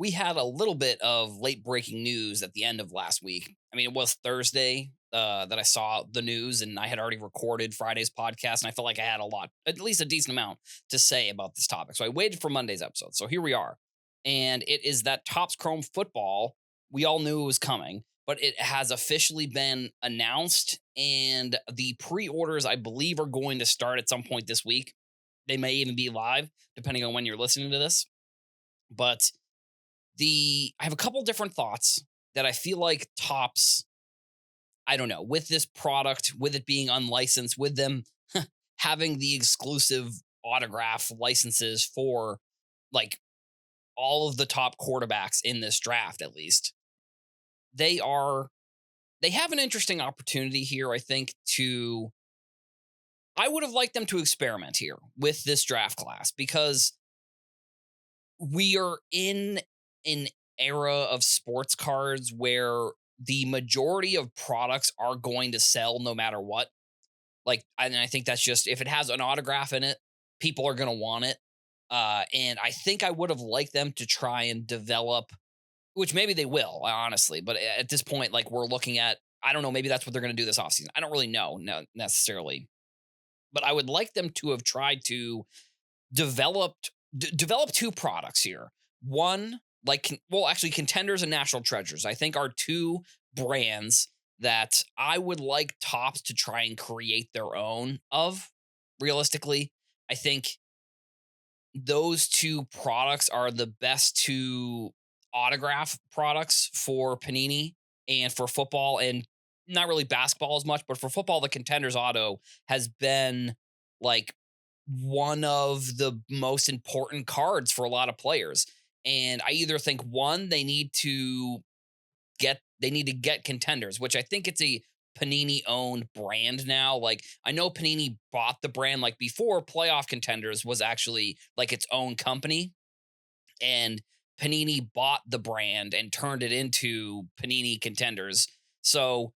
we had a little bit of late breaking news at the end of last week. I mean, it was Thursday that I saw the news, and I had already recorded Friday's podcast, and I felt like I had a lot, at least a decent amount, to say about this topic. So I waited for Monday's episode. So here we are. And it is that Topps Chrome football. We all knew it was coming, but it has officially been announced, and the pre orders, I believe, are going to start at some point this week. They may even be live, depending on when you're listening to this. But I have a couple different thoughts that I feel like Topps, I don't know, with this product, with it being unlicensed, with them having the exclusive autograph licenses for like all of the top quarterbacks in this draft, at least, they are they have an interesting opportunity here, I think, to I would have liked them to experiment here with this draft class because we are in an era of sports cards where the majority of products are going to sell no matter what. Like, and I think that's just if it has an autograph in it, people are going to want it. And I think I would have liked them to try and develop, which maybe they will, honestly. But at this point, like we're looking at, I don't know, maybe that's what they're going to do this offseason. I don't really know, no, necessarily. But I would like them to have tried to develop two products here. One, actually, Contenders and National Treasures, I think, are two brands that I would like Topps to try and create their own of. Realistically, I think those two products are the best two autograph products for Panini and for football, and not really basketball as much, but for football, the Contenders auto has been like one of the most important cards for a lot of players. And I either think one, they need to get Contenders, which I think it's a Panini owned brand now. Like I know Panini bought the brand like before Playoff Contenders was actually like its own company, and Panini bought the brand and turned it into Panini Contenders. So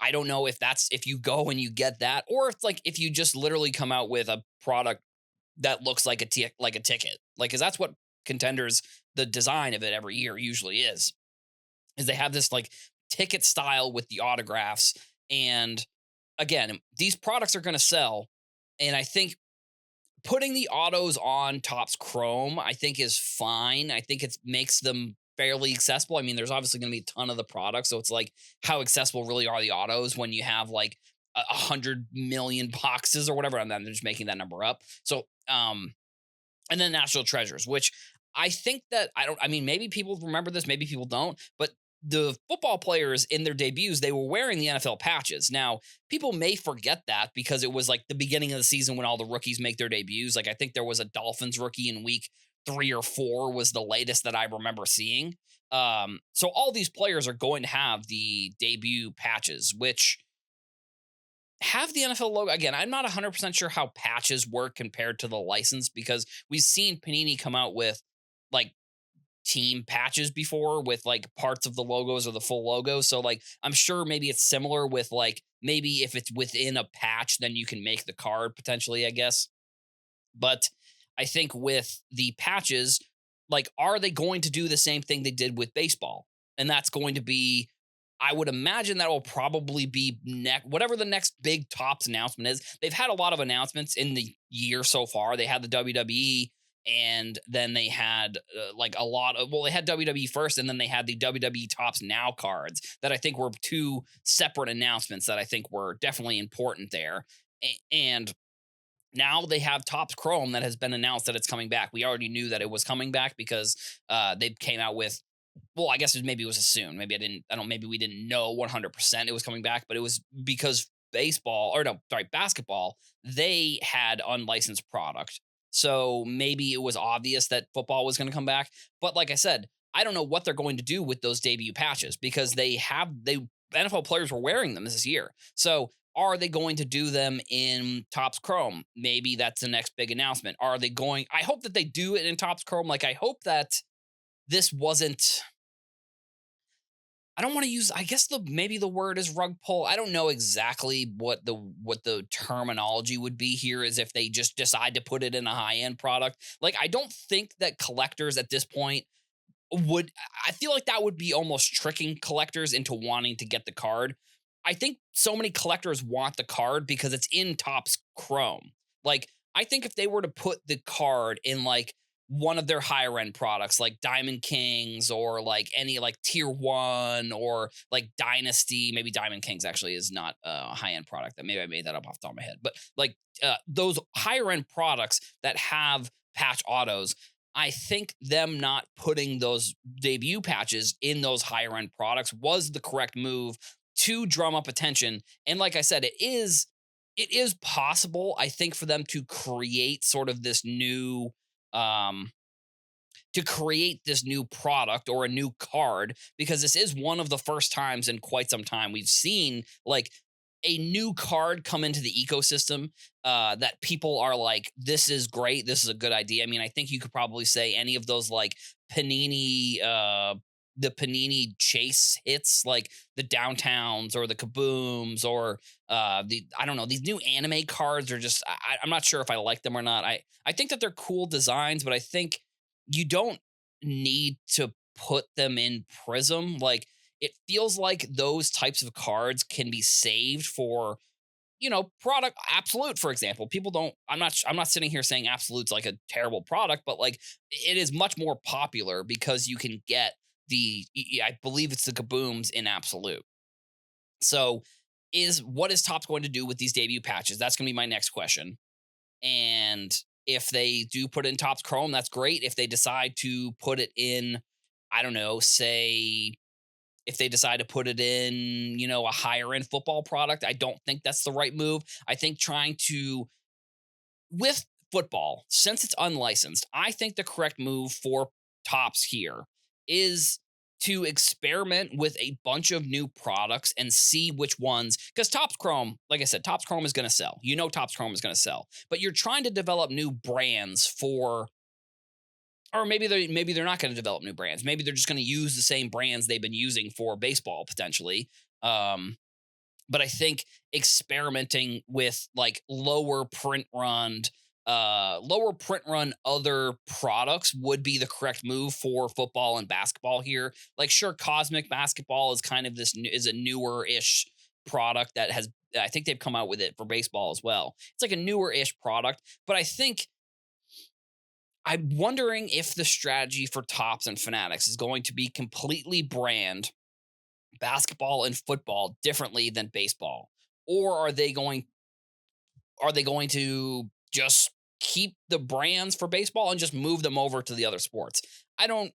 I don't know if that's if you go and you get that, or if you just literally come out with a product that looks like like a ticket, like because that's what Contenders, the design of it every year usually is they have this like ticket style with the autographs. And again, these products are going to sell, and I think putting the autos on Topps Chrome, I think is fine. I think it makes them fairly accessible. I mean, there's obviously going to be a ton of the products, so it's like how accessible really are the autos when you have like 100 million boxes or whatever. And then they're just making that number up. So, and then National Treasures, which I think that I mean, maybe people remember this, maybe people don't, but the football players in their debuts, they were wearing the NFL patches. Now, people may forget that because it was like the beginning of the season when all the rookies make their debuts. Like I think there was a Dolphins rookie in week 3 or 4 was the latest that I remember seeing. So all these players are going to have the debut patches, which have the NFL logo. Again, I'm not 100% sure how patches work compared to the license because we've seen Panini come out with like team patches before with like parts of the logos or the full logo. So like I'm sure maybe it's similar with like maybe if it's within a patch, then you can make the card potentially, I guess. But I think with the patches, like, are they going to do the same thing they did with baseball? And that's going to be, I would imagine that will probably be whatever the next big Tops announcement is. They've had a lot of announcements in the year so far. They had the WWE, and then they had like a lot of, well, they had WWE first, and then they had the WWE Tops Now cards that I think were two separate announcements that I think were definitely important there. And now they have Topps Chrome that has been announced that it's coming back. We already knew that it was coming back because they came out with, well, I guess maybe it was assumed. Maybe we didn't know 100% it was coming back, but it was because basketball, they had unlicensed product. So maybe it was obvious that football was going to come back. But like I said, I don't know what they're going to do with those debut patches because they NFL players were wearing them this year. So are they going to do them in Topps Chrome? Maybe that's the next big announcement. I hope that they do it in Topps Chrome. Like I hope that this wasn't, I don't want to use, I guess maybe the word is rug pull. I don't know exactly what the terminology would be here, is if they just decide to put it in a high-end product. Like I don't think that collectors at this point would I feel like that would be almost tricking collectors into wanting to get the card. I think so many collectors want the card because it's in Topps Chrome. Like, I think if they were to put the card in like one of their higher end products, like Diamond Kings or like any like tier one or like Dynasty, maybe Diamond Kings actually is not a high end product. That maybe I made that up off the top of my head, but like those higher end products that have patch autos, I think them not putting those debut patches in those higher end products was the correct move to drum up attention. And like I said, it is possible, I think, for them um to create this new product or a new card, because this is one of the first times in quite some time we've seen like a new card come into the ecosystem that people are like, this is great, this is a good idea. I mean, I think you could probably say any of those like Panini the Panini chase hits, like the Downtowns or the Kabooms or the I don't know, these new anime cards are just I'm not sure if I like them or not. I think that they're cool designs, but I think you don't need to put them in Prism. Like, it feels like those types of cards can be saved for, product Absolute, for example. People don't I'm not sitting here saying Absolute's like a terrible product, but like it is much more popular because you can get I believe it's the Kabooms in Absolute. So, is what is Topps going to do with these debut patches? That's going to be my next question. And if they do put it in Topps Chrome, that's great. If they decide to put it in, I don't know, say if they decide to put it in, a higher end football product, I don't think that's the right move. I think trying to with football, since it's unlicensed, I think the correct move for Tops here is to experiment with a bunch of new products and see which ones, because Tops Chrome, like I said, Tops Chrome is going to sell. Tops Chrome is going to sell, but you're trying to develop new brands for, or maybe they're not going to develop new brands. Maybe they're just going to use the same brands they've been using for baseball potentially. But I think experimenting with like lower print run other products would be the correct move for football and basketball here. Like, sure, Cosmic Basketball is kind of is a newer ish product that has, I think they've come out with it for baseball as well. It's like a newer ish product, but I'm wondering if the strategy for Tops and Fanatics is going to be completely brand basketball and football differently than baseball, or are they going to just keep the brands for baseball and just move them over to the other sports? I don't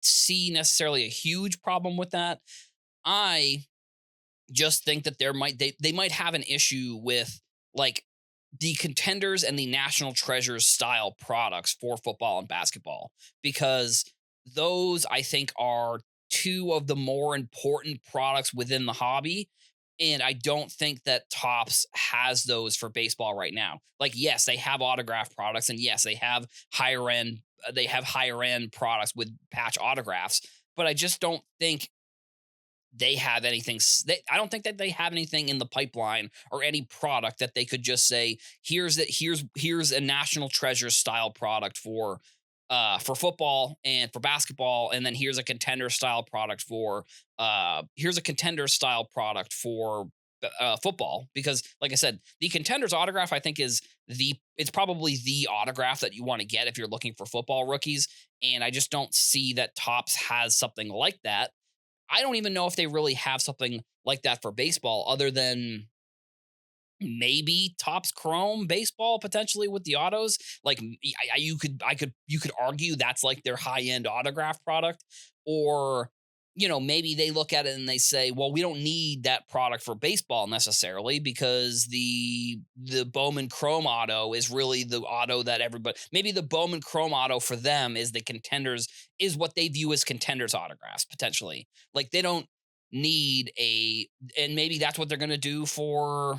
see necessarily a huge problem with that. I just think that they might have an issue with like the Contenders and the National Treasures style products for football and basketball, because those I think are two of the more important products within the hobby. And I don't think that Topps has those for baseball right now. Like, yes, they have autograph products, and yes, they have higher end products with patch autographs, but I just don't think they have anything. I don't think that they have anything in the pipeline or any product that they could just say, here's a National Treasure style product for football and for basketball, and then here's a contender style product for football. Because like I said, the Contenders autograph, I think, it's probably the autograph that you want to get if you're looking for football rookies, and I just don't see that Topps has something like that. I don't even know if they really have something like that for baseball, other than maybe Topps Chrome baseball potentially with the autos. Like, you could argue that's like their high end autograph product, or maybe they look at it and they say, well, we don't need that product for baseball necessarily, because the Bowman Chrome auto is really the auto that everybody, maybe the Bowman Chrome auto for them is the Contenders, is what they view as Contenders autographs potentially. Like, they don't need and maybe that's what they're going to do for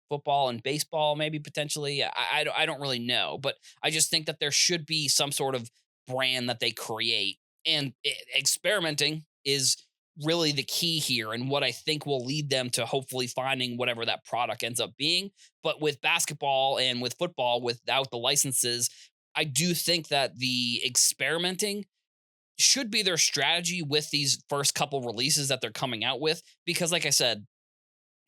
football and baseball, maybe potentially. I don't really know, but I just think that there should be some sort of brand that they create, and experimenting is really the key here, and what I think will lead them to hopefully finding whatever that product ends up being. But with basketball and with football, without the licenses, I do think that the experimenting should be their strategy with these first couple releases that they're coming out with, because like I said,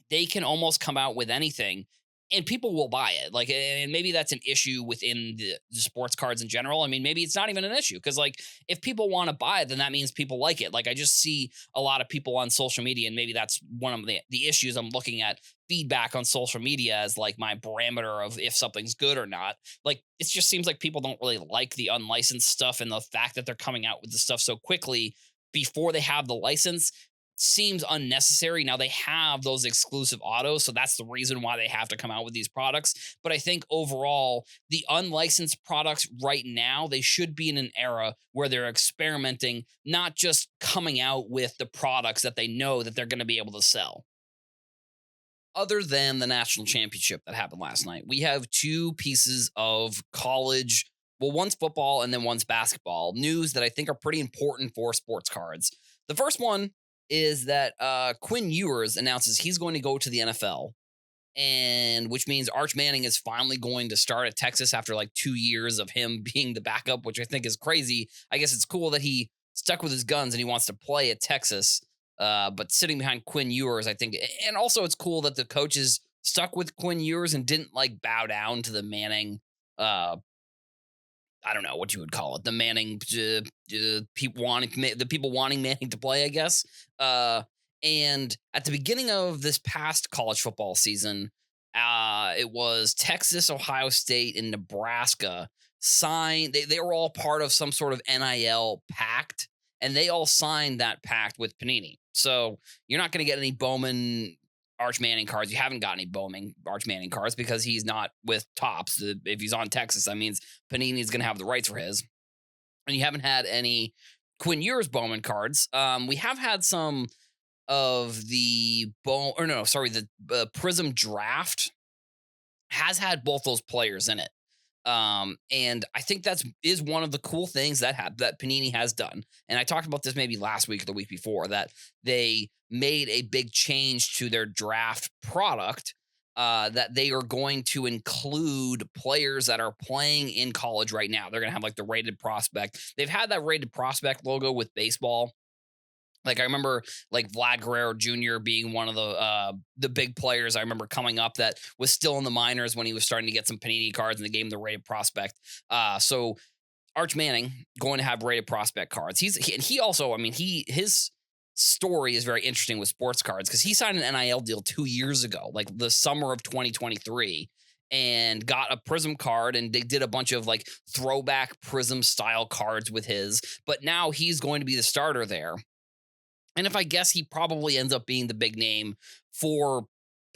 they can almost come out with anything and people will buy it. Like, and maybe that's an issue within the sports cards in general. I mean, maybe it's not even an issue because, like, if people want to buy it, then that means people like it. Like, I just see a lot of people on social media, and maybe that's one of the issues. I'm looking at feedback on social media as like my parameter of if something's good or not. Like, it just seems like people don't really like the unlicensed stuff, and the fact that they're coming out with the stuff so quickly before they have the license seems unnecessary. Now they have those exclusive autos, so that's the reason why they have to come out with these products. But I think overall, the unlicensed products right now, they should be in an era where they're experimenting, not just coming out with the products that they know that they're going to be able to sell. Other than the national championship that happened last night, we have two pieces of college. Well, one's football and then one's basketball news that I think are pretty important for sports cards. The first one is that Quinn Ewers announces he's going to go to the NFL, and which means Arch Manning is finally going to start at Texas after like 2 years of him being the backup, which I think is crazy. I guess it's cool that he stuck with his guns and he wants to play at Texas, but sitting behind Quinn Ewers, I think, and also it's cool that the coaches stuck with Quinn Ewers and didn't like bow down to the Manning uh, I don't know what you would call it, the Manning the people wanting Manning to play, I guess. And at the beginning of this past college football season, it was Texas, Ohio State, and Nebraska signed. They were all part of some sort of NIL pact, and they all signed that pact with Panini. So you're not going to get any Bowman Arch Manning cards. You haven't got any Bowman Arch Manning cards because he's not with Tops. If he's on Texas, that means Panini's going to have the rights for his. And you haven't had any Quinn Ewers Bowman cards. We have had some of the the Prism Draft has had both those players in it. And I think that's is one of the cool things that Panini has done. And I talked about this maybe last week or the week before, that they made a big change to their draft product, that they are going to include players that are playing in college right now. They're going to have like the rated prospect. They've had that rated prospect logo with baseball. Like I remember like Vlad Guerrero Jr. being one of the big players I remember coming up that was still in the minors when he was starting to get some Panini cards, and they gave him the rated prospect. So Arch Manning going to have rated prospect cards. He also, I mean, his story is very interesting with sports cards because he signed an NIL deal 2 years ago, like the summer of 2023, and got a Prism card, and they did a bunch of like throwback Prism style cards with his. But now he's going to be the starter there. And if I guess, he probably ends up being the big name for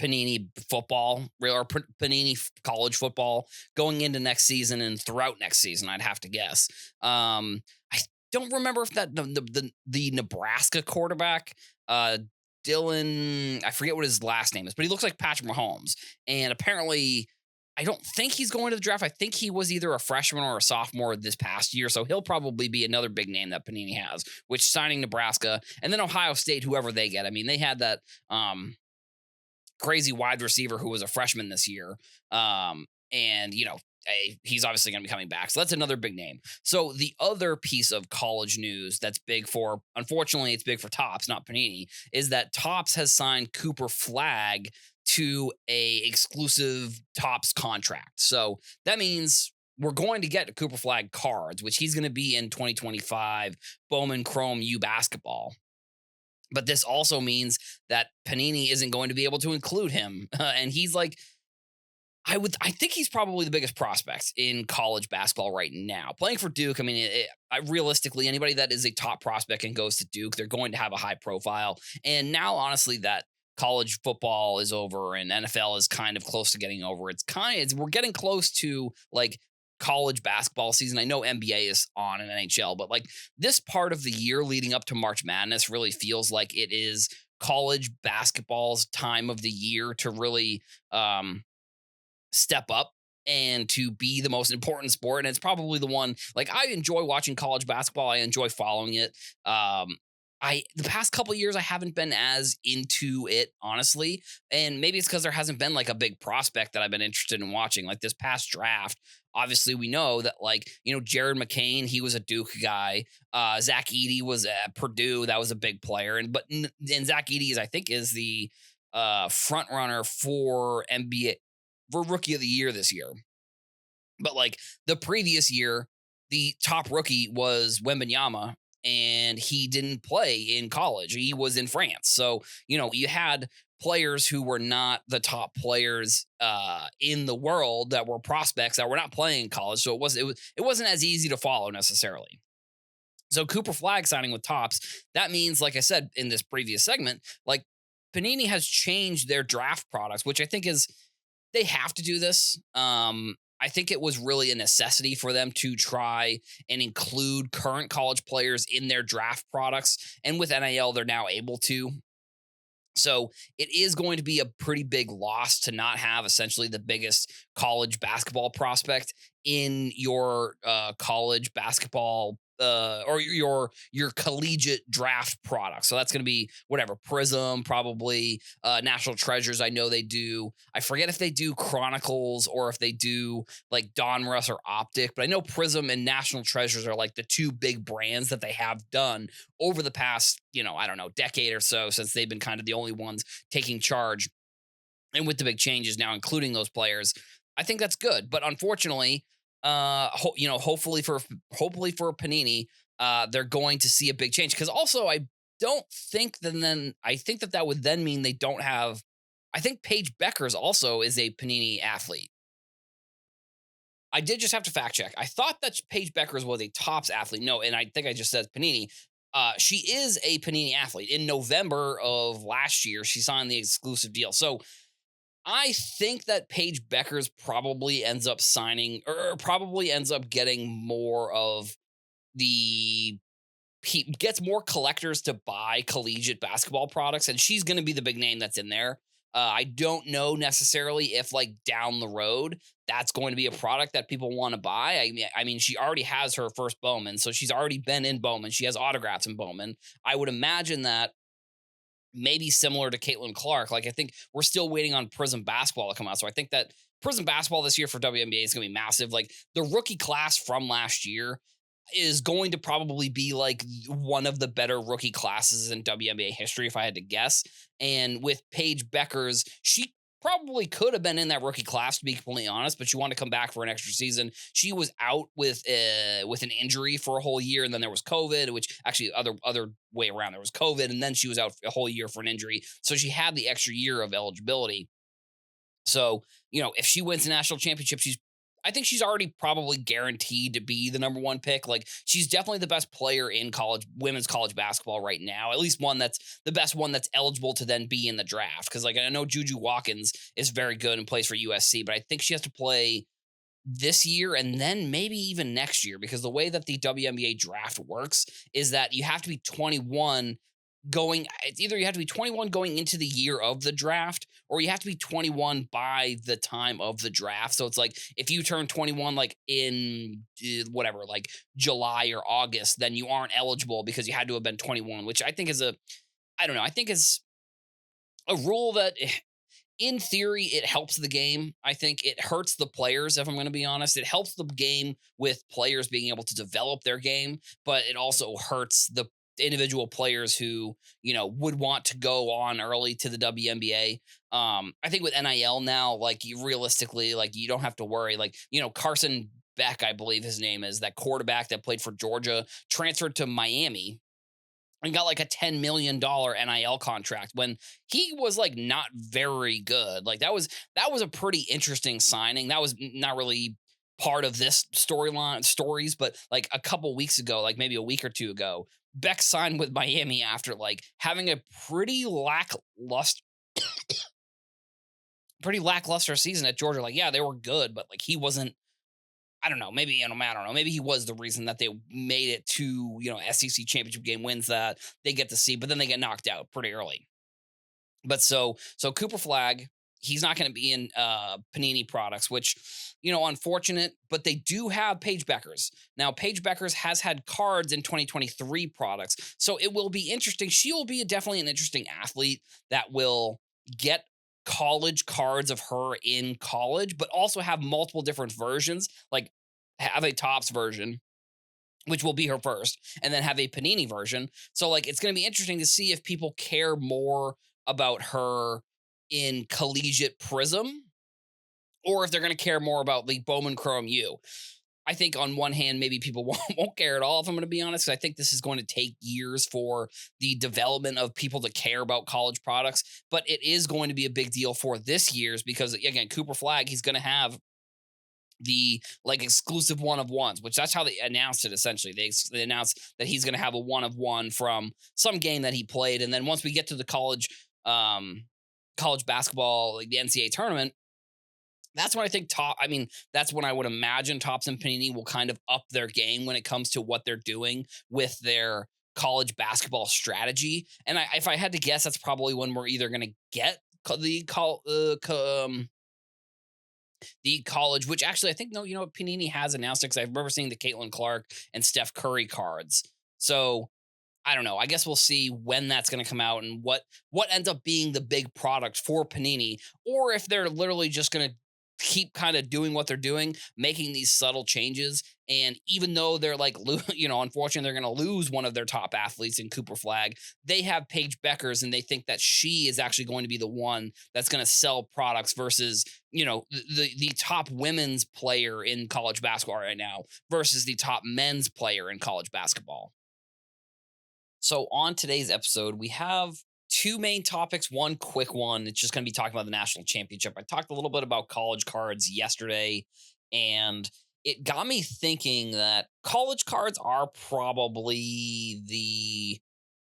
Panini football or Panini college football going into next season and throughout next season, I'd have to guess. I don't remember if that the Nebraska quarterback, Dylan, I forget what his last name is, but he looks like Patrick Mahomes. And apparently, I don't think he's going to the draft. I think he was either a freshman or a sophomore this past year. So he'll probably be another big name that Panini has, which signing Nebraska and then Ohio State, whoever they get. I mean, they had that crazy wide receiver who was a freshman this year. And, he's obviously going to be coming back. So that's another big name. So the other piece of college news that's big for, unfortunately, it's big for Topps, not Panini, is that Topps has signed Cooper Flagg to a exclusive Topps contract. So that means we're going to get Cooper Flagg cards, which he's going to be in 2025 Bowman Chrome U basketball. But this also means that Panini isn't going to be able to include him. And he's like, I think he's probably the biggest prospect in college basketball right now. Playing for Duke, I mean, realistically, anybody that is a top prospect and goes to Duke, they're going to have a high profile. And now, honestly, that college football is over and NFL is kind of close to getting over, we're getting close to like college basketball season. I know NBA is on in NHL, but like this part of the year leading up to March Madness really feels like it is college basketball's time of the year to really step up and to be the most important sport. And it's probably the one, like, I enjoy watching college basketball. I enjoy following it. The past couple years I haven't been as into it, honestly, and maybe it's because there hasn't been like a big prospect that I've been interested in watching. Like this past draft, obviously we know that like Jared McCain, he was a Duke guy. Zach Edey was at Purdue, that was a big player, and Zach Edey is I think is the front runner for NBA for Rookie of the Year this year. But like the previous year, the top rookie was Wembenyama, and he didn't play in college. He was in France. So, you had players who were not the top players in the world that were prospects that were not playing in college. So it wasn't as easy to follow necessarily. So Cooper Flag signing with Tops, that means, like I said in this previous segment, like Panini has changed their draft products, which I think is they have to do this. I think it was really a necessity for them to try and include current college players in their draft products. And with NIL, they're now able to. So it is going to be a pretty big loss to not have essentially the biggest college basketball prospect in your college basketball or your collegiate draft product. So that's going to be whatever Prism, probably National Treasures. I know they do. I forget if they do Chronicles or if they do like Donruss or Optic, but I know Prism and National Treasures are like the two big brands that they have done over the past, I don't know, decade or so since they've been kind of the only ones taking charge. And with the big changes now, including those players, I think that's good. But unfortunately, hopefully for Panini, they're going to see a big change because also I don't think that then I think that would then mean they don't have. I think Paige Beckers also is a Panini athlete. I did just have to fact check. I thought that Paige Beckers was a Tops athlete. No, and I think I just said Panini. She is a Panini athlete. In November of last year, she signed the exclusive deal. So I think that Paige Beckers probably ends up signing or probably ends up getting more of the gets more collectors to buy collegiate basketball products, and she's going to be the big name that's in there. I don't know necessarily if like down the road that's going to be a product that people want to buy. I mean, she already has her first Bowman, so she's already been in Bowman. She has autographs in Bowman. I would imagine that maybe similar to Caitlin Clark. Like I think we're still waiting on Prism basketball to come out, so I think that Prism basketball this year for WNBA is going to be massive. Like the rookie class from last year is going to probably be like one of the better rookie classes in WNBA history, if I had to guess. And with Paige Beckers, she probably could have been in that rookie class, to be completely honest, but she wanted to come back for an extra season. She was out with an injury for a whole year, and then there was COVID, which actually other way around, there was COVID, and then she was out a whole year for an injury. So she had the extra year of eligibility. So, if she wins the national championship, I think she's already probably guaranteed to be the number one pick. Like she's definitely the best player in women's college basketball right now. At least one that's the best one that's eligible to then be in the draft. Cause like I know Juju Watkins is very good and plays for USC, but I think she has to play this year and then maybe even next year because the way that the WNBA draft works is that you have to be 21 it's either you have to be 21 going into the year of the draft or you have to be 21 by the time of the draft. So it's like if you turn 21 like in whatever like July or August, then you aren't eligible because you had to have been 21, which I think is I don't know, I think is a rule that in theory, it helps the game. I think it hurts the players, if I'm going to be honest. It helps the game with players being able to develop their game, but it also hurts the individual players who, would want to go on early to the WNBA. I think with NIL now, like you realistically, like you don't have to worry. Like, Carson Beck, I believe his name is, that quarterback that played for Georgia, transferred to Miami and got like a $10 million NIL contract when he was like not very good. Like that was a pretty interesting signing. That was not really part of this stories, but like a couple weeks ago, like maybe a week or two ago, Beck signed with Miami after like having a pretty lackluster season at Georgia. Like, yeah, they were good, but like he wasn't. I don't know. Maybe I don't know. Maybe he was the reason that they made it to SEC championship game wins that they get to see, but then they get knocked out pretty early. But so Cooper Flag, He's not going to be in Panini products, which, unfortunate, but they do have Paige Beckers. Now, Paige Beckers has had cards in 2023 products. So it will be interesting. She will be definitely an interesting athlete that will get college cards of her in college, but also have multiple different versions, like have a tops version, which will be her first, and then have a Panini version. So like it's going to be interesting to see if people care more about her in collegiate Prism or if they're going to care more about the Bowman Chrome U. I think on one hand, maybe people won't care at all, if I'm going to be honest, 'cause I think this is going to take years for the development of people to care about college products, but it is going to be a big deal for this year's because again, Cooper Flag, he's going to have the like exclusive one of ones, which that's how they announced it. Essentially, they announced that he's going to have a one of one from some game that he played, and then once we get to the college basketball, like the NCAA tournament, that's when I think top. I mean, that's when I would imagine Topps and Panini will kind of up their game when it comes to what they're doing with their college basketball strategy. And if I had to guess, that's probably when we're either going to get the college, which actually I think no, Panini has announced it because I remember seeing the Caitlin Clark and Steph Curry cards. So I don't know. I guess we'll see when that's going to come out and what ends up being the big product for Panini, or if they're literally just going to keep kind of doing what they're doing, making these subtle changes. And even though they're like, unfortunately, they're going to lose one of their top athletes in Cooper Flag, they have Paige Beckers, and they think that she is actually going to be the one that's going to sell products versus, the top women's player in college basketball right now versus the top men's player in college basketball. So on today's episode, we have two main topics, one quick one. It's just going to be talking about the national championship. I talked a little bit about college cards yesterday, and it got me thinking that college cards are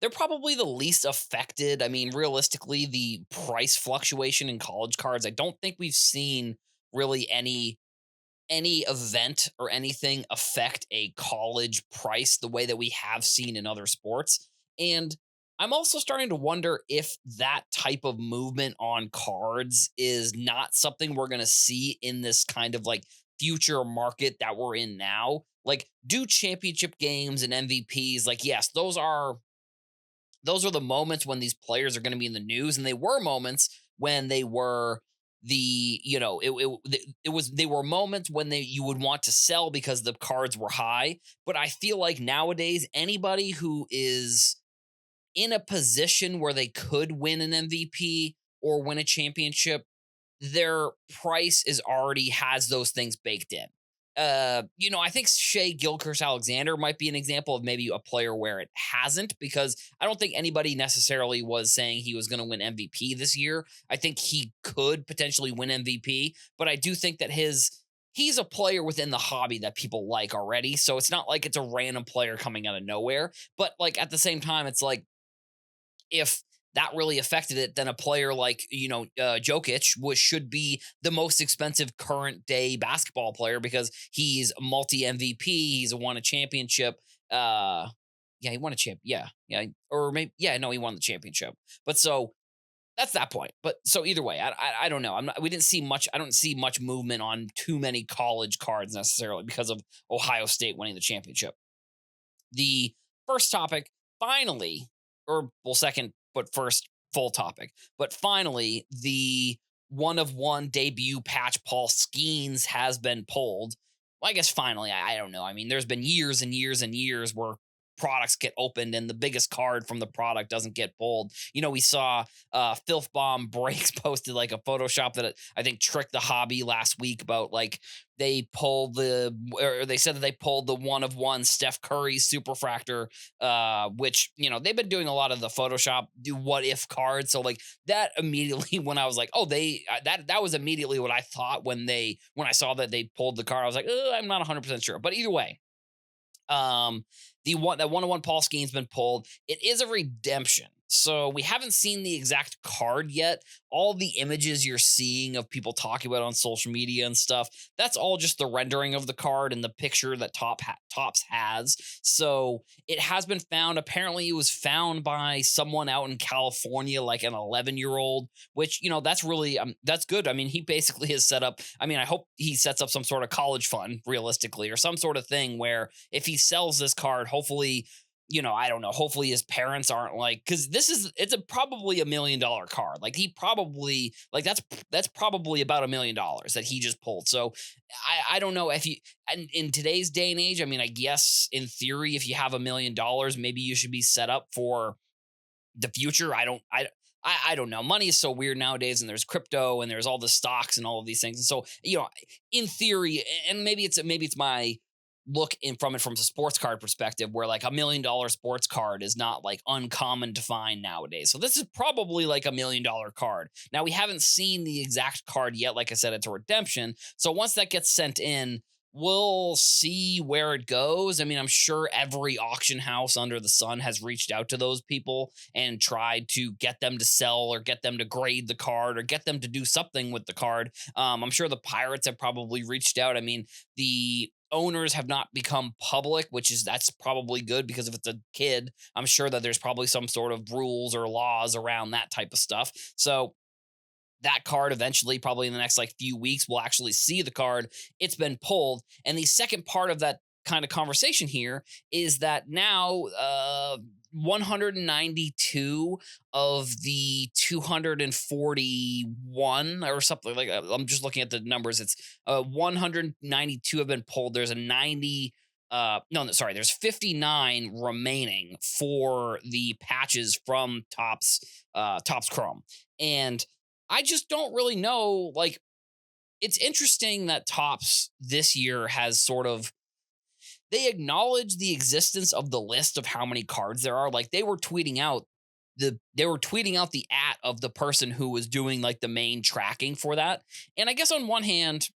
they're probably the least affected. I mean, realistically, the price fluctuation in college cards, I don't think we've seen really any event or anything affect a college price the way that we have seen in other sports. And I'm also starting to wonder if that type of movement on cards is not something we're going to see in this kind of like future market that we're in now. Like, do championship games and MVPs, like, yes, those are the moments when these players are going to be in the news, and they were moments when they were they were moments when you would want to sell because the cards were high. But I feel like nowadays anybody who is in a position where they could win an MVP or win a championship, their price is already has those things baked in. I think Shea Gilchrist Alexander might be an example of maybe a player where it hasn't, because I don't think anybody necessarily was saying he was going to win MVP this year. I think he could potentially win MVP, but I do think that he's a player within the hobby that people like already. So it's not like it's a random player coming out of nowhere. But like at the same time, it's like if that really affected it, then a player like, Jokic should be the most expensive current day basketball player because he's multi MVP. He's won a championship. Yeah, he won a champ. Yeah. Yeah. Or maybe, yeah, no, he won the championship. But so that's that point. But so either way, I don't know. We didn't see much. I don't see much movement on too many college cards necessarily because of Ohio State winning the championship. The first topic, finally, or well, second, but first full topic, but finally, the one of one debut patch Paul Skeens has been pulled. Well, I guess finally, I don't know. I mean, there's been years and years and years where products get opened and the biggest card from the product doesn't get pulled. We saw Filth Bomb Breaks posted like a Photoshop that I think tricked the hobby last week about like they said that they pulled the one of one Steph Curry Superfractor, which they've been doing a lot of the Photoshop do what if cards. So like that immediately when I was like, oh, that was immediately what I thought when I saw that they pulled the card. I was like, I'm not 100% sure, but either way. That one-on-one Paul Skeen's been pulled. It is a redemption. So we haven't seen the exact card yet. All the images you're seeing of people talking about on social media and stuff, that's all just the rendering of the card and the picture that Tops has. So it has been found. Apparently, it was found by someone out in California, like an 11-year-old, which, that's really, that's good. I mean, he basically has set up, I mean, I hope he sets up some sort of college fund realistically, or some sort of thing where if he sells this card, hopefully, I don't know. Hopefully his parents aren't like, because it's probably $1 million card. Like he probably like that's probably about $1 million that he just pulled. So I don't know if you, and in today's day and age, I mean, I guess in theory, if you have $1 million, maybe you should be set up for the future. I don't know. Money is so weird nowadays, and there's crypto, and there's all the stocks and all of these things. And so, in theory, and maybe it's my look in from it from a sports card perspective, where like $1 million sports card is not like uncommon to find nowadays. So this is probably like $1 million card. Now we haven't seen the exact card yet. Like I said, it's a redemption. So once that gets sent in, we'll see where it goes. I mean, I'm sure every auction house under the sun has reached out to those people and tried to get them to sell or get them to grade the card or get them to do something with the card. I'm sure the Pirates have probably reached out. I mean, the owners have not become public, that's probably good, because if it's a kid, I'm sure that there's probably some sort of rules or laws around that type of stuff. So that card eventually, probably in the next like few weeks, we'll actually see the card. It's been pulled. And the second part of that kind of conversation here is that now 192 of the 241 or something like I'm just looking at the numbers. It's 192 have been pulled. There's a 90 no, sorry, there's 59 remaining for the patches from Tops Chrome. And I just don't really know. Like, it's interesting that Tops this year has sort of, they acknowledge the existence of the list of how many cards there are. Like they were tweeting out the at of the person who was doing like the main tracking for that. And I guess on one hand,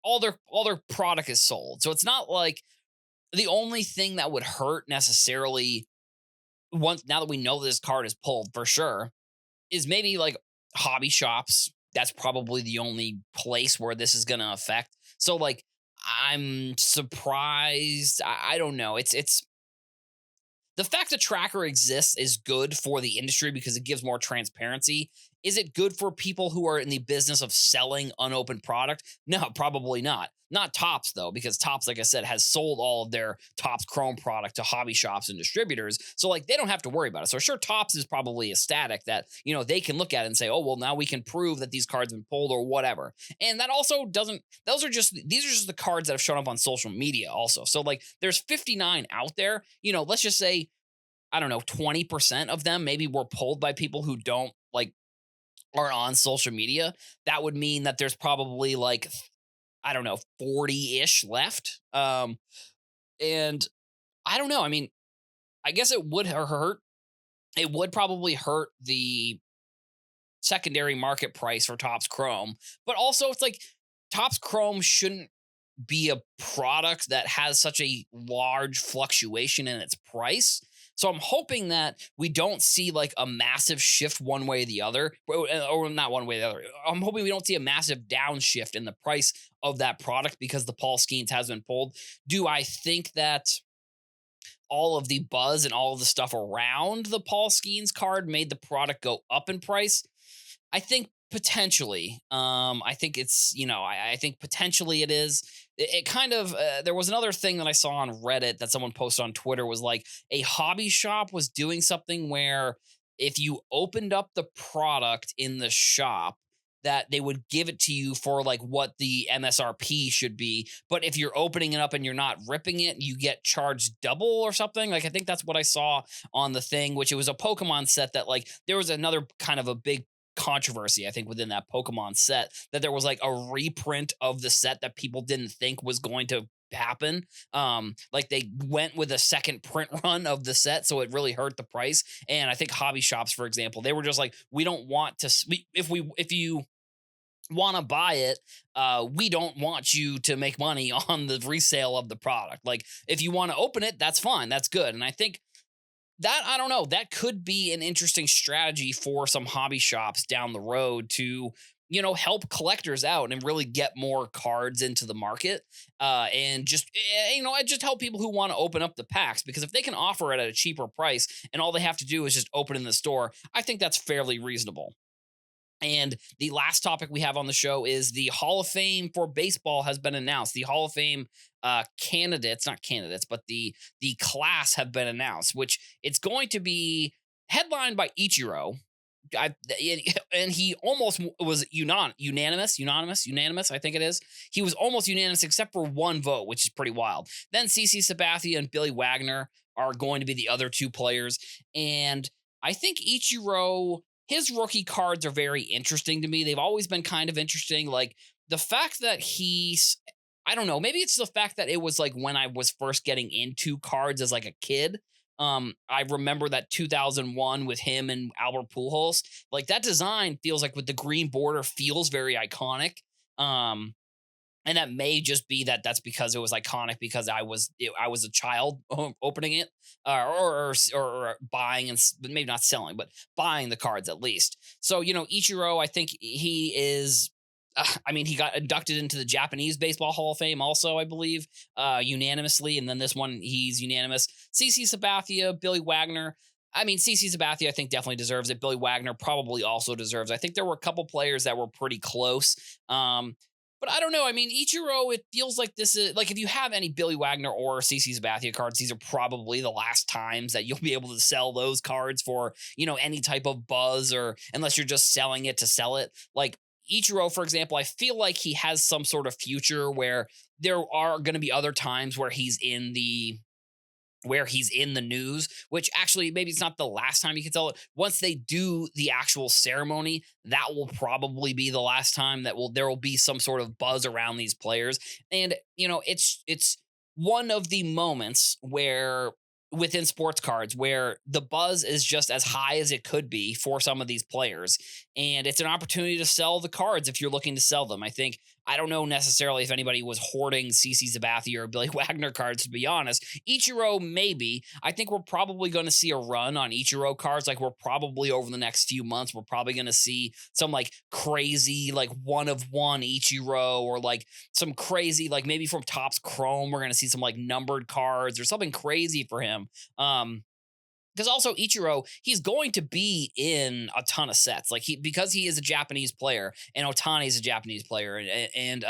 all their product is sold. So it's not like the only thing that would hurt necessarily, once now that we know this card is pulled for sure, is maybe like hobby shops. That's probably the only place where this is going to affect. So like I'm surprised. I don't know. It's the fact a tracker exists is good for the industry because it gives more transparency. Is it good for people who are in the business of selling unopened product? No, probably not. Not Tops though, because Tops, like I said, has sold all of their Tops Chrome product to hobby shops and distributors. So like they don't have to worry about it. So sure, Tops is probably ecstatic that, they can look at it and say, oh, well, now we can prove that these cards have been pulled or whatever. And that also doesn't, these are just the cards that have shown up on social media also. So like there's 59 out there, let's just say, I don't know, 20% of them maybe were pulled by people who don't like are on social media. That would mean that there's probably like, I don't know, 40-ish left. And I don't know. I mean, I guess it would hurt. It would probably hurt the secondary market price for Topps Chrome, but also it's like Topps Chrome shouldn't be a product that has such a large fluctuation in its price. So I'm hoping that we don't see like a massive shift one way or the other, or not one way or the other. I'm hoping we don't see a massive downshift in the price of that product because the Paul Skeens has been pulled. Do I think that all of the buzz and all of the stuff around the Paul Skeens card made the product go up in price? I think potentially. I think it's, I think potentially it is. It kind of, there was another thing that I saw on Reddit that someone posted on Twitter was like a hobby shop was doing something where if you opened up the product in the shop, that they would give it to you for like what the MSRP should be. But if you're opening it up and you're not ripping it, you get charged double or something. Like, I think that's what I saw on the thing, which it was a Pokemon set that like there was another kind of a big controversy, I think, within that Pokemon set, that there was like a reprint of the set that people didn't think was going to happen. Like they went with a second print run of the set, so it really hurt the price. And I think hobby shops, for example, they were just like, we don't want to, if you want to buy it, we don't want you to make money on the resale of the product. Like if you want to open it, that's fine, that's good. And I think That I don't know. That could be an interesting strategy for some hobby shops down the road to, help collectors out and really get more cards into the market. And just, I just help people who want to open up the packs because if they can offer it at a cheaper price and all they have to do is just open in the store, I think that's fairly reasonable. And the last topic we have on the show is the Hall of Fame for baseball has been announced. The Hall of Fame candidates, not candidates, but the class have been announced, which it's going to be headlined by Ichiro. I, and he almost was unanimous. I think it is. He was almost unanimous except for one vote, which is pretty wild. Then CC Sabathia and Billy Wagner are going to be the other two players, and I think Ichiro his rookie cards are very interesting to me. They've always been kind of interesting. Like the fact that I don't know, maybe it's the fact that it was like when I was first getting into cards as like a kid. I remember that 2001 with him and Albert Pujols. Like that design feels like with the green border feels very iconic. Um, and that may just be that's because it was iconic because I was a child opening it or buying but maybe not selling but buying the cards at least. So Ichiro, I think he is. I mean, he got inducted into the Japanese Baseball Hall of Fame, also, I believe, unanimously. And then this one, he's unanimous. CC Sabathia, Billy Wagner. I mean, CC Sabathia, I think definitely deserves it. Billy Wagner probably also deserves. I think there were a couple players that were pretty close. But I don't know. I mean, Ichiro, it feels like this is like if you have any Billy Wagner or CC Sabathia cards, these are probably the last times that you'll be able to sell those cards for, any type of buzz or unless you're just selling it to sell it. Like Ichiro, for example, I feel like he has some sort of future where there are going to be other times where he's in the news, which actually maybe it's not the last time you can tell it. Once they do the actual ceremony, that will probably be the last time there will be some sort of buzz around these players. And it's one of the moments where within sports cards where the buzz is just as high as it could be for some of these players, and it's an opportunity to sell the cards if you're looking to sell them. I don't know necessarily if anybody was hoarding CC Sabathia or Billy Wagner cards, to be honest. Ichiro, maybe. I think we're probably going to see a run on Ichiro cards. Like, we're probably over the next few months, we're probably going to see some like crazy, like one of one Ichiro or like some crazy, like maybe from Topps Chrome, we're going to see some like numbered cards or something crazy for him. Because also Ichiro, he's going to be in a ton of sets. Like because he is a Japanese player, and Otani is a Japanese player, and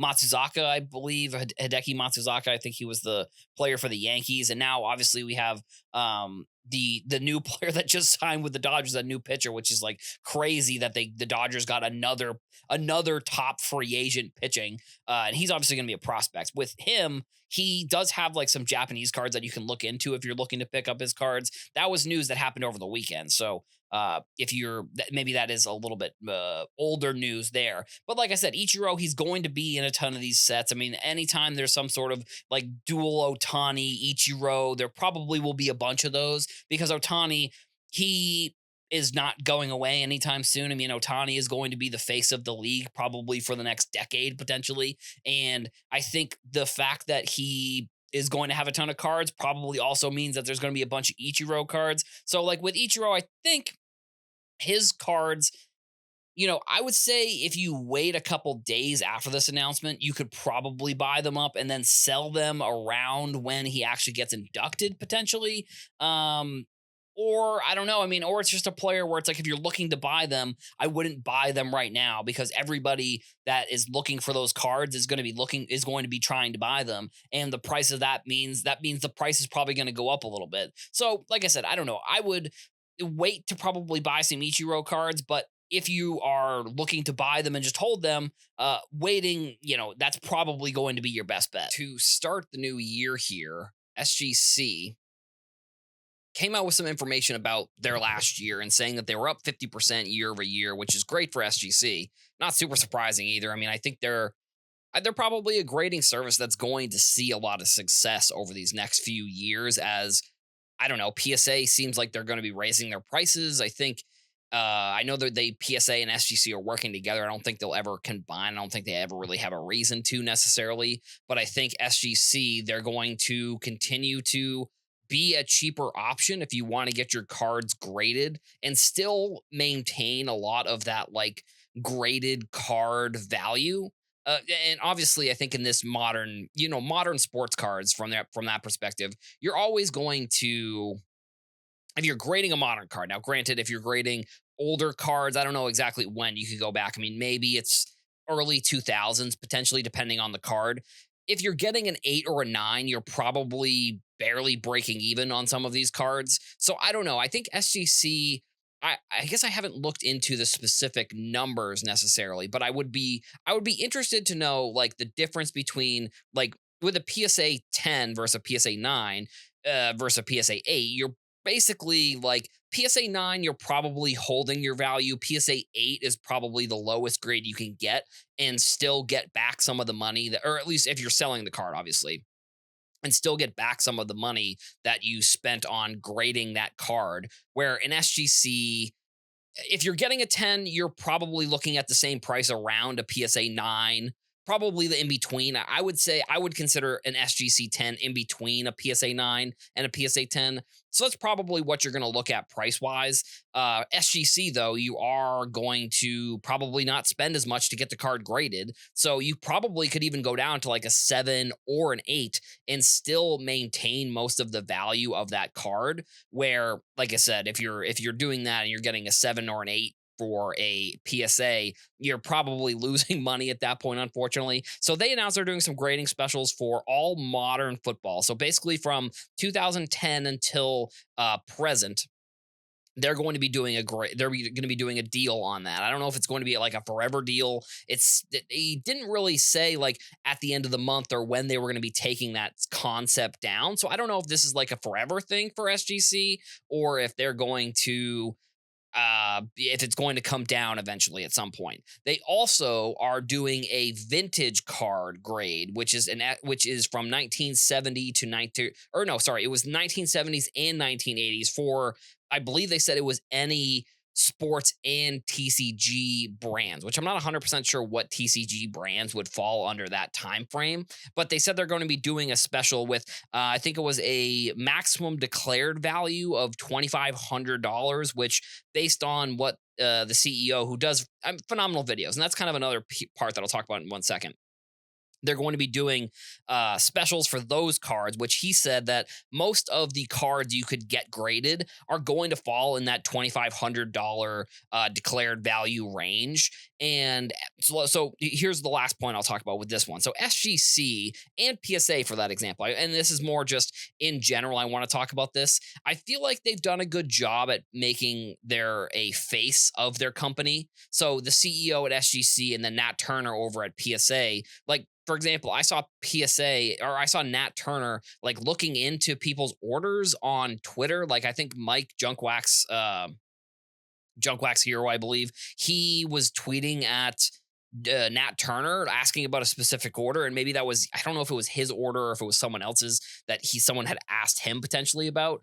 Matsuzaka, I believe Hideki Matsuzaka, I think he was the player for the Yankees, and now obviously we have the new player that just signed with the Dodgers, that new pitcher, which is like crazy that the Dodgers got another top free agent pitching, and he's obviously going to be a prospect. With him, he does have like some Japanese cards that you can look into if you're looking to pick up his cards. That was news that happened over the weekend. So if maybe that is a little bit older news there. But like I said, Ichiro, he's going to be in a ton of these sets. I mean, anytime there's some sort of like dual Otani Ichiro, there probably will be a bunch of those because Otani, he is not going away anytime soon. I mean, Otani is going to be the face of the league probably for the next decade potentially. And I think the fact that he is going to have a ton of cards probably also means that there's going to be a bunch of Ichiro cards. So like with Ichiro, I think his cards, I would say if you wait a couple days after this announcement, you could probably buy them up and then sell them around when he actually gets inducted potentially. Or I don't know. I mean, or it's just a player where it's like if you're looking to buy them, I wouldn't buy them right now because everybody that is looking for those cards is going to be trying to buy them, and the price of that means the price is probably going to go up a little bit. So, like I said, I don't know. I would wait to probably buy some Ichiro cards, but if you are looking to buy them and just hold them, waiting, that's probably going to be your best bet. To start the new year here, SGC came out with some information about their last year and saying that they were up 50% year over year, which is great for SGC. Not super surprising either. I mean, I think they're probably a grading service that's going to see a lot of success over these next few years as I don't know, PSA seems like they're going to be raising their prices. I think I know that PSA and SGC are working together. I don't think they'll ever combine. I don't think they ever really have a reason to necessarily. But I think SGC, they're going to continue to be a cheaper option if you want to get your cards graded and still maintain a lot of that like graded card value. And obviously, I think in this modern, modern sports cards from that perspective, you're always going to, if you're grading a modern card. Now, granted, if you're grading older cards, I don't know exactly when you could go back. I mean, maybe it's early 2000s, potentially, depending on the card. If you're getting an 8 or a 9, you're probably barely breaking even on some of these cards. So I don't know. I think SGC. I guess I haven't looked into the specific numbers necessarily, but I would be interested to know like the difference between like with a PSA 10 versus a PSA 9 versus a PSA 8. You're basically like PSA 9, you're probably holding your value. PSA 8 is probably the lowest grade you can get and still get back some of the money that, or at least if you're selling the card, obviously, and still get back some of the money that you spent on grading that card. Where in SGC, if you're getting a 10, you're probably looking at the same price around a PSA 9, probably the in between. I would say I would consider an SGC 10 in between a PSA 9 and a PSA 10. So that's probably what you're going to look at price wise. SGC, though, you are going to probably not spend as much to get the card graded. So you probably could even go down to like a 7 or an 8 and still maintain most of the value of that card. Where, like I said, if you're doing that and you're getting a 7 or an 8 for a PSA, you're probably losing money at that point, unfortunately. So they announced they're doing some grading specials for all modern football. So basically, from 2010 until present, they're going to be doing a great. They're going to be doing a deal on that. I don't know if it's going to be like a forever deal. He didn't really say like at the end of the month or when they were going to be taking that concept down. So I don't know if this is like a forever thing for SGC or if they're going to if it's going to come down eventually at some point. They also are doing a vintage card grade, which is from 1970 to 19, or no, sorry, it was 1970s and 1980s for, I believe they said it was any sports and TCG brands, which I'm not 100% sure what TCG brands would fall under that time frame, but they said they're going to be doing a special with I think it was a maximum declared value of $2,500, which based on what the CEO who does phenomenal videos, and that's kind of another part that I'll talk about in 1 second. They're going to be doing specials for those cards, which he said that most of the cards you could get graded are going to fall in that $2,500 declared value range. And so here's the last point I'll talk about with this one. So SGC and PSA, for that example, and this is more just in general, I want to talk about this. I feel like they've done a good job at making their a face of their company. So the CEO at SGC and then Nat Turner over at PSA, like for example, I saw Nat Turner like looking into people's orders on Twitter. Like I think Mike Junkwax Hero, I believe, he was tweeting at Nat Turner asking about a specific order, and maybe that was, I don't know if it was his order or if it was someone else's that someone had asked him potentially about,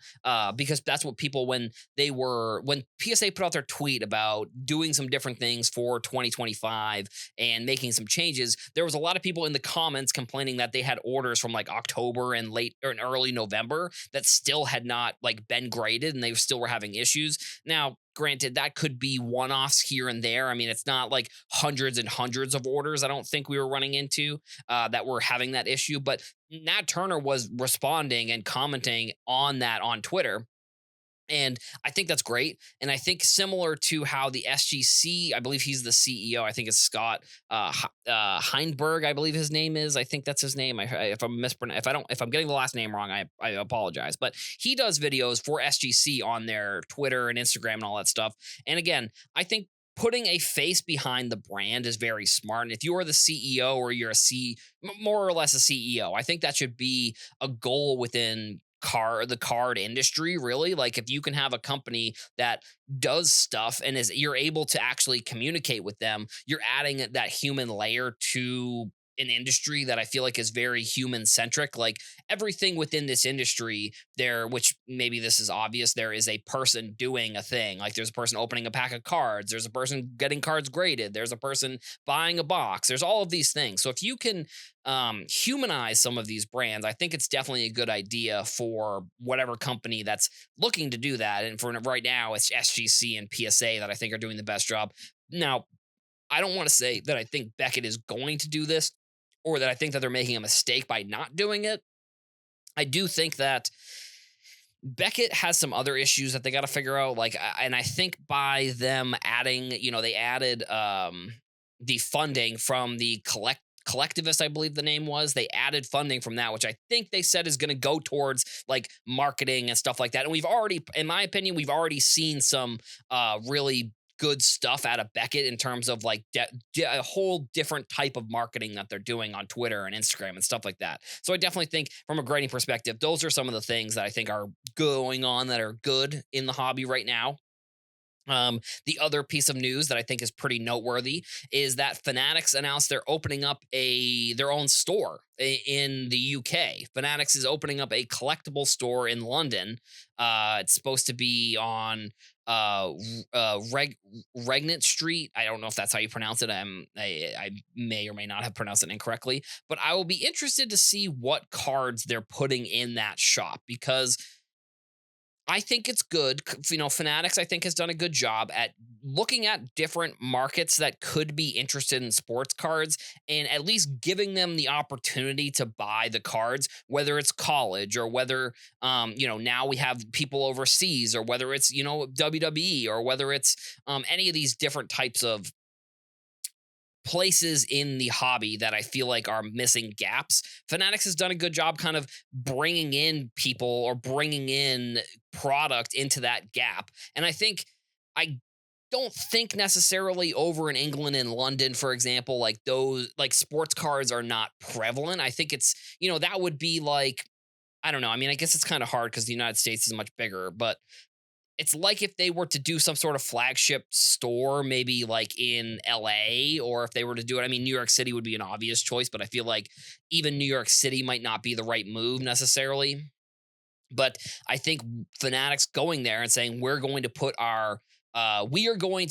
because that's what people when PSA put out their tweet about doing some different things for 2025 and making some changes, there was a lot of people in the comments complaining that they had orders from like October and late or early November that still had not like been graded and they still were having issues. Now, granted, that could be one-offs here and there. I mean, it's not like hundreds and hundreds of orders I don't think we were running into that were having that issue. But Nat Turner was responding and commenting on that on Twitter. And I think that's great. And I think similar to how the SGC, I believe he's the CEO. I think it's Scott Heinberg. I believe his name is. I think that's his name. If I'm if I'm getting the last name wrong, I apologize. But he does videos for SGC on their Twitter and Instagram and all that stuff. And again, I think putting a face behind the brand is very smart. And if you are the CEO or you're more or less a CEO, I think that should be a goal within the card industry, really. Like if you can have a company that does stuff and you're able to actually communicate with them, you're adding that human layer to an industry that I feel like is very human centric. Like everything within this industry, there, which maybe this is obvious, there is a person doing a thing. Like there's a person opening a pack of cards, there's a person getting cards graded, there's a person buying a box, there's all of these things. So if you can humanize some of these brands, I think it's definitely a good idea for whatever company that's looking to do that. And for right now, it's SGC and PSA that I think are doing the best job. Now, I don't want to say that I think Beckett is going to do this or that I think that they're making a mistake by not doing it. I do think that Beckett has some other issues that they got to figure out. Like, and I think by them adding, they added the funding from the collectivist, I believe the name was. They added funding from that, which I think they said is going to go towards like marketing and stuff like that. And we've already, in my opinion, we've already seen some really good stuff out of Beckett in terms of like a whole different type of marketing that they're doing on Twitter and Instagram and stuff like that. So I definitely think from a grading perspective, those are some of the things that I think are going on that are good in the hobby right now. The other piece of news that I think is pretty noteworthy is that Fanatics announced they're opening up their own store in the UK. Fanatics is opening up a collectible store in London. It's supposed to be on Regnant Street. I don't know if that's how you pronounce it. I may or may not have pronounced it incorrectly, but I will be interested to see what cards they're putting in that shop because I think it's good. Fanatics, I think, has done a good job at looking at different markets that could be interested in sports cards and at least giving them the opportunity to buy the cards, whether it's college or whether, now we have people overseas or whether it's, WWE or whether it's any of these different types of places in the hobby that I feel like are missing gaps. Fanatics has done a good job kind of bringing in people or bringing in product into that gap. And I don't think necessarily over in England and London, for example, like those like sports cards are not prevalent. I think it's, that would be like, I don't know. I mean, I guess it's kind of hard because the United States is much bigger, but it's like if they were to do some sort of flagship store, maybe like in LA, or if they were to do it. I mean, New York City would be an obvious choice, but I feel like even New York City might not be the right move necessarily. But I think Fanatics going there and saying, we are going to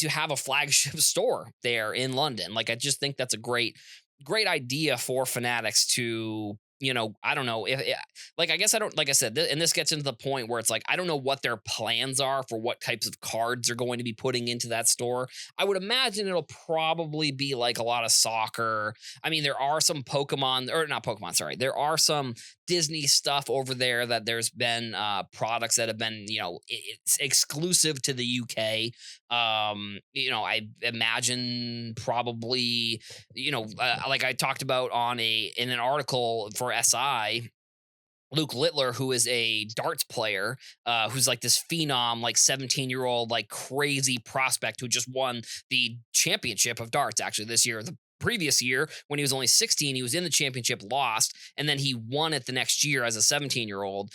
have a flagship store there in London. Like, I just think that's a great idea for Fanatics to, I don't know if, like, I guess I don't, like I said, and this gets into the point where it's like, I don't know what their plans are for what types of cards they're going to be putting into that store. I would imagine it'll probably be like a lot of soccer. I mean, there are some Pokemon, or not Pokemon, sorry. There are some Disney stuff over there that there's been products that have been, it's exclusive to the UK. I imagine probably, like I talked about in an article for SI, Luke Littler, who is a darts player, who's like this phenom, like 17-year-old, like crazy prospect who just won the championship of darts actually this year. The previous year, when he was only 16, he was in the championship, lost, and then he won it the next year as a 17-year-old.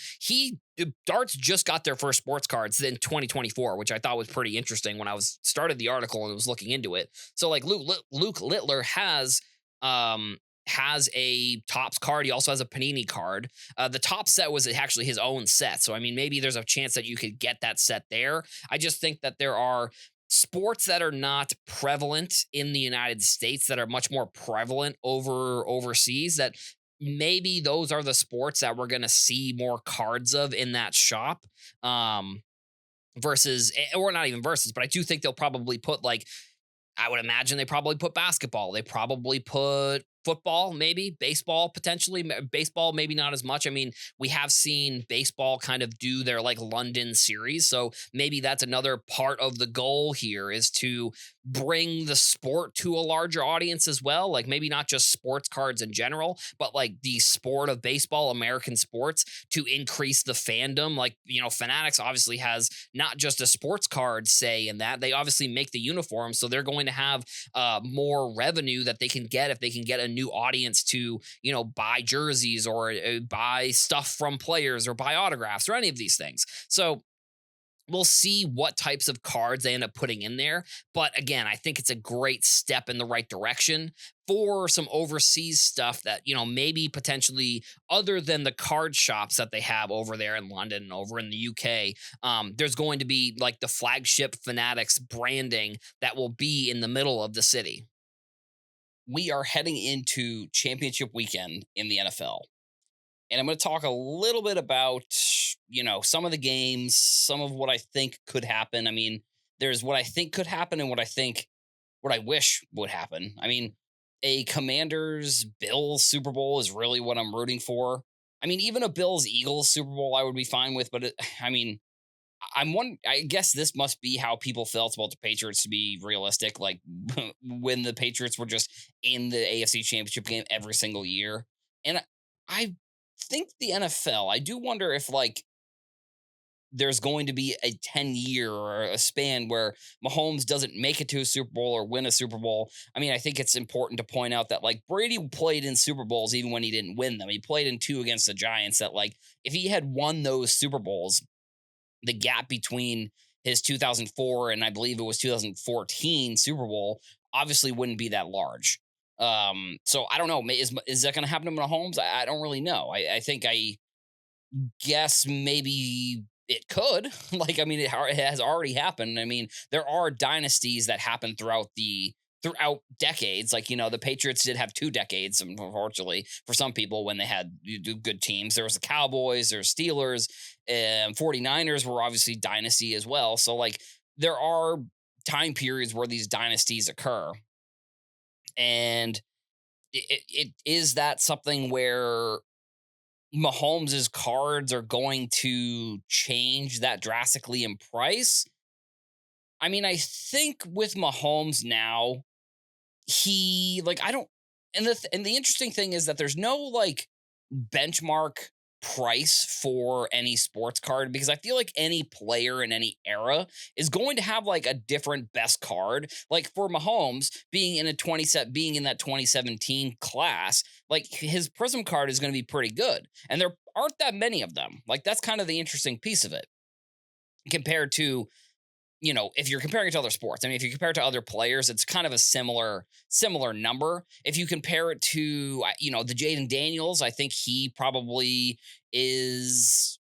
Darts just got their first sports cards in 2024, which I thought was pretty interesting when I started the article and was looking into it. So like Luke Littler has a Topps card. He also has a Panini card. The top set was actually his own set. So, I mean, maybe there's a chance that you could get that set there. I just think that there are sports that are not prevalent in the United States that are much more prevalent overseas that maybe those are the sports that we're going to see more cards of in that shop. Versus, or not even versus, but I do think they'll probably put like, I would imagine they probably put basketball. They probably put football, maybe baseball, potentially baseball, maybe not as much. I mean, we have seen baseball kind of do their like London series. So maybe that's another part of the goal here is to bring the sport to a larger audience as well. Like maybe not just sports cards in general, but like the sport of baseball, American sports, to increase the fandom. Like, Fanatics obviously has not just a sports card say in that. They obviously make the uniform. So they're going to have more revenue that they can get if they can get a new audience to, buy jerseys or buy stuff from players or buy autographs or any of these things. So We'll see what types of cards they end up putting in there. But again, I think it's a great step in the right direction for some overseas stuff that, maybe potentially other than the card shops that they have over there in London and over in the UK. There's going to be like the flagship Fanatics branding that will be in the middle of the city. We are heading into championship weekend in the NFL. And I'm going to talk a little bit about, some of the games, some of what I think could happen. I mean, there's what I think could happen and what I wish would happen. I mean, a Commanders Bills Super Bowl is really what I'm rooting for. I mean, even a Bills Eagles Super Bowl I would be fine with, but I mean, I guess this must be how people felt about the Patriots to be realistic. Like when the Patriots were just in the AFC Championship game every single year, and I think the NFL. I do wonder if there's going to be a 10-year or a span where Mahomes doesn't make it to a Super Bowl or win a Super Bowl. I mean, I think it's important to point out that Brady played in Super Bowls even when he didn't win them. He played in two against the Giants that if he had won those Super Bowls, the gap between his 2004 and I believe it was 2014 Super Bowl obviously wouldn't be that large. So I don't know. Is that going to happen to Mahomes? I don't really know. I think I guess maybe it could. I mean, it has already happened. I mean, there are dynasties that happen throughout decades. The Patriots did have two decades, unfortunately, for some people when they had good teams. There was the Cowboys, there's Steelers, and 49ers were obviously dynasty as well. So there are time periods where these dynasties occur. And it is that something where Mahomes' cards are going to change that drastically in price. I mean, I think with Mahomes now, he I don't and the interesting thing is that there's no benchmark price for any sports card because I feel like any player in any era is going to have a different best card. Like for Mahomes being in that 2017 class, his Prism card is going to be pretty good. And there aren't that many of them. That's kind of the interesting piece of it compared to if you're comparing it to other sports. I mean, if you compare it to other players, it's kind of a similar number. If you compare it to the Jaden Daniels, I think he probably is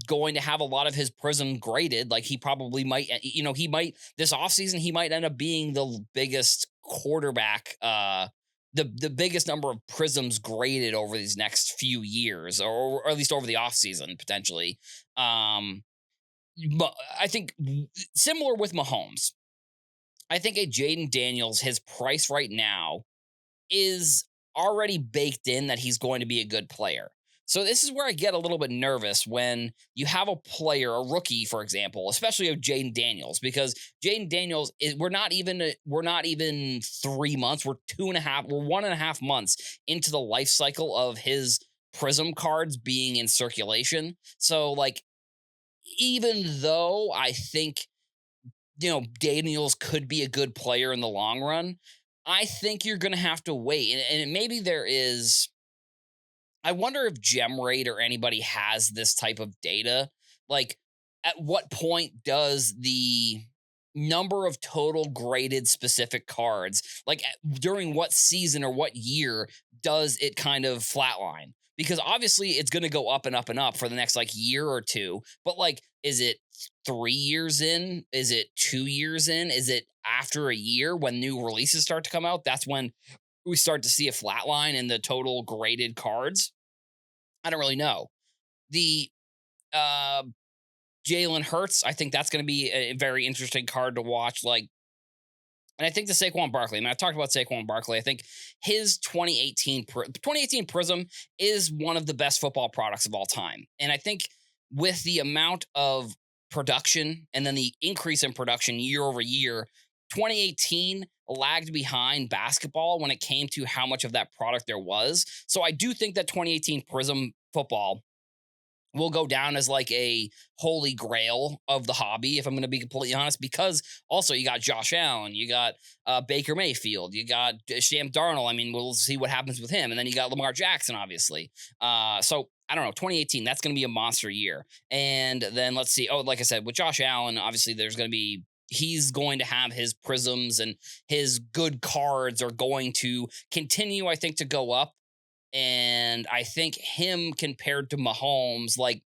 going to have a lot of his Prism graded. He probably might, he might this offseason, he might end up being the biggest quarterback, the biggest number of Prisms graded over these next few years, or at least over the offseason, potentially. But I think similar with Mahomes. I think a Jaden Daniels, his price right now is already baked in that he's going to be a good player. So this is where I get a little bit nervous when you have a player, a rookie, for example, especially of Jaden Daniels, because Jaden Daniels we're not even 3 months, we're 1.5 months into the life cycle of his Prism cards being in circulation. So even though I think, Daniels could be a good player in the long run, I think you're going to have to wait. And maybe there is, I wonder if GemRate or anybody has this type of data. At what point does the number of total graded specific cards, during what season or what year does it kind of flatline? Because obviously it's going to go up and up and up for the next year or two. But is it 3 years in? Is it 2 years in? Is it after a year when new releases start to come out? That's when we start to see a flatline in the total graded cards. I don't really know. The uh, Jalen Hurts, I think that's going to be a very interesting card to watch. And I think the Saquon Barkley, I mean, I've talked about Saquon Barkley. I think his 2018 Prism is one of the best football products of all time. And I think with the amount of production and then the increase in production year over year, 2018 lagged behind basketball when it came to how much of that product there was. So I do think that 2018 Prism football will go down as a holy grail of the hobby, if I'm going to be completely honest, because also you got Josh Allen, you got Baker Mayfield, you got Sam Darnold. I mean, we'll see what happens with him. And then you got Lamar Jackson, obviously. So I don't know, 2018, that's going to be a monster year. And then let's see. Oh, like I said, with Josh Allen, obviously he's going to have his prisms and his good cards are going to continue, I think, to go up. And I think him compared to Mahomes, like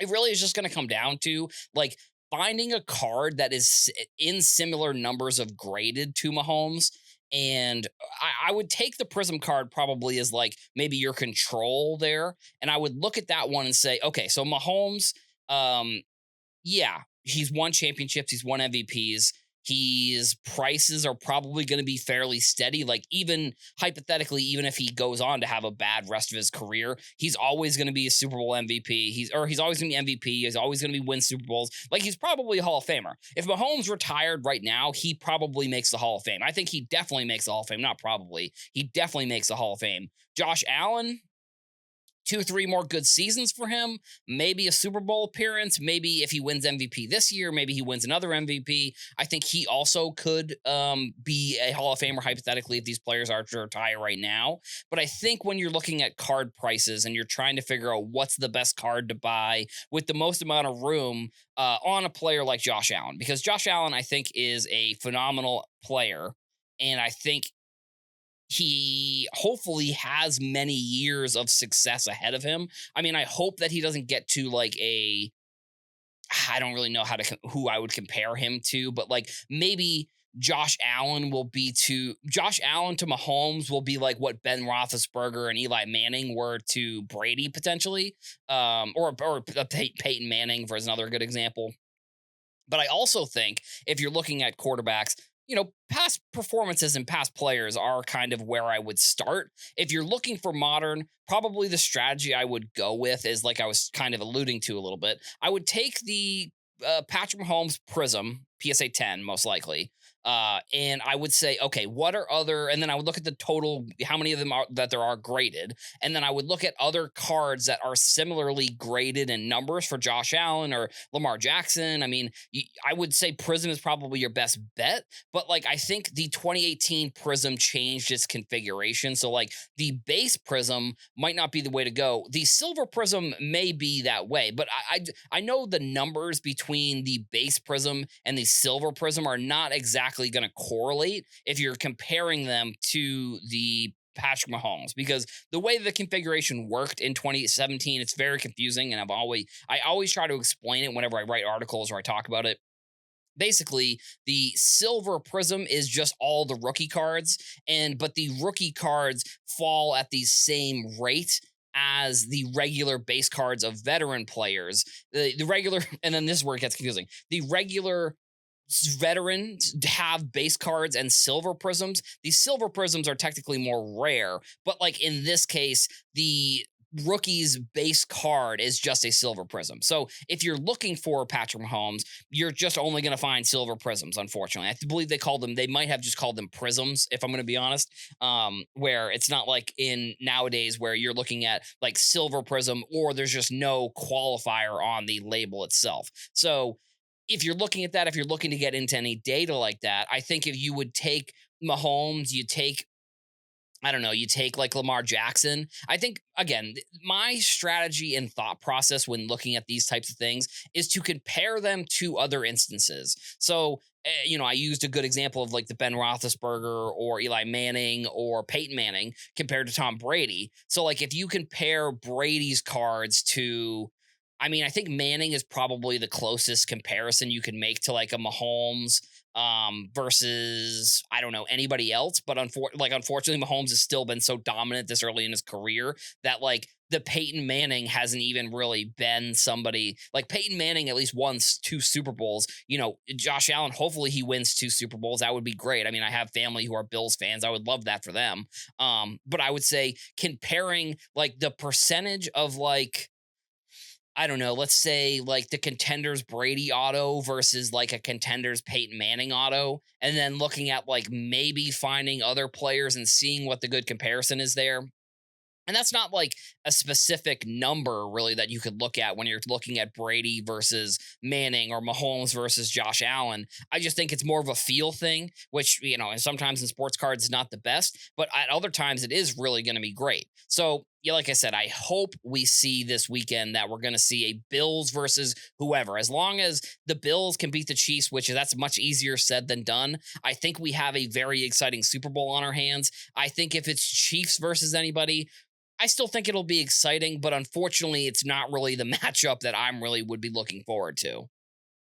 it really is just going to come down to like finding a card that is in similar numbers of graded to Mahomes. And I would take the Prism card probably as like maybe your control there. And I would look at that one and say, okay, so Mahomes, um, yeah, he's won championships, he's won MVPs. His prices are probably going to be fairly steady. Like, even hypothetically, even if he goes on to have a bad rest of his career, he's always going to be a Super Bowl MVP. He's always going to be MVP. He's always going to be win Super Bowls. Like, he's probably a Hall of Famer. If Mahomes retired right now, he probably makes the Hall of Fame. I think he definitely makes the Hall of Fame. Not probably. He definitely makes the Hall of Fame. Josh Allen, 2, 3 more good seasons for him, maybe a Super Bowl appearance, maybe if he wins MVP this year, maybe he wins another MVP. I think he also could be a Hall of Famer hypothetically if these players are to retire right now. But I think when you're looking at card prices and you're trying to figure out what's the best card to buy with the most amount of room on a player like Josh Allen, because Josh Allen, I think, is a phenomenal player. And I think he hopefully has many years of success ahead of him. I mean, I hope that he doesn't get to like a I don't really know who I would compare him to, but like maybe Josh Allen to Mahomes will be like what Ben Roethlisberger and Eli Manning were to Brady potentially, or Peyton Manning for another good example. But I also think if you're looking at quarterbacks, past performances and past players are kind of where I would start. If you're looking for modern, probably the strategy I would go with is like I was kind of alluding to a little bit. I would take the Patrick Mahomes Prism PSA 10, most likely. And I would say, okay, what are other, and then I would look at the total, how many of them are that there are graded. And then I would look at other cards that are similarly graded in numbers for Josh Allen or Lamar Jackson. I mean, I would say Prism is probably your best bet, but like I think the 2018 Prism changed its configuration. So like the base Prism might not be the way to go. The Silver Prism may be that way, but I know the numbers between the base Prism and the Silver Prism are not exactly going to correlate if you're comparing them to the Patrick Mahomes, because the way the configuration worked in 2017, it's very confusing, and I always try to explain it whenever I write articles or I talk about it. Basically, the Silver Prism is just all the rookie cards, but the rookie cards fall at the same rate as the regular base cards of veteran players. The regular, and then this is where it gets confusing. The regular veterans have base cards and silver prisms. These silver prisms are technically more rare, but like in this case, the rookie's base card is just a silver prism. So if you're looking for Patrick Mahomes, you're just only going to find silver prisms, unfortunately. I believe they might have just called them prisms, if I'm going to be honest, where it's not like in nowadays where you're looking at like silver prism or there's just no qualifier on the label itself. So if you're looking at that, if you're looking to get into any data like that, I think if you would take Mahomes, I don't know, you take like Lamar Jackson. I think, again, my strategy and thought process when looking at these types of things is to compare them to other instances. So, I used a good example of like the Ben Roethlisberger or Eli Manning or Peyton Manning compared to Tom Brady. So, like, if you compare Brady's cards to, I mean, I think Manning is probably the closest comparison you can make to like a Mahomes versus I don't know anybody else. But unfortunately, Mahomes has still been so dominant this early in his career that like the Peyton Manning hasn't even really been somebody like Peyton Manning at least won 2 Super Bowls. Josh Allen, hopefully he wins 2 Super Bowls. That would be great. I mean, I have family who are Bills fans. I would love that for them. But I would say comparing like the percentage of like, I don't know, let's say like the Contenders Brady auto versus like a Contenders Peyton Manning auto, and then looking at like maybe finding other players and seeing what the good comparison is there. And that's not like a specific number really that you could look at when you're looking at Brady versus Manning or Mahomes versus Josh Allen. I just think it's more of a feel thing, which, and sometimes in sports cards is not the best, but at other times it is really going to be great. So yeah, like I said, I hope we see this weekend that we're going to see a Bills versus whoever. As long as the Bills can beat the Chiefs, which that's much easier said than done, I think we have a very exciting Super Bowl on our hands. I think if it's Chiefs versus anybody, I still think it'll be exciting, but unfortunately, it's not really the matchup that I'm really would be looking forward to.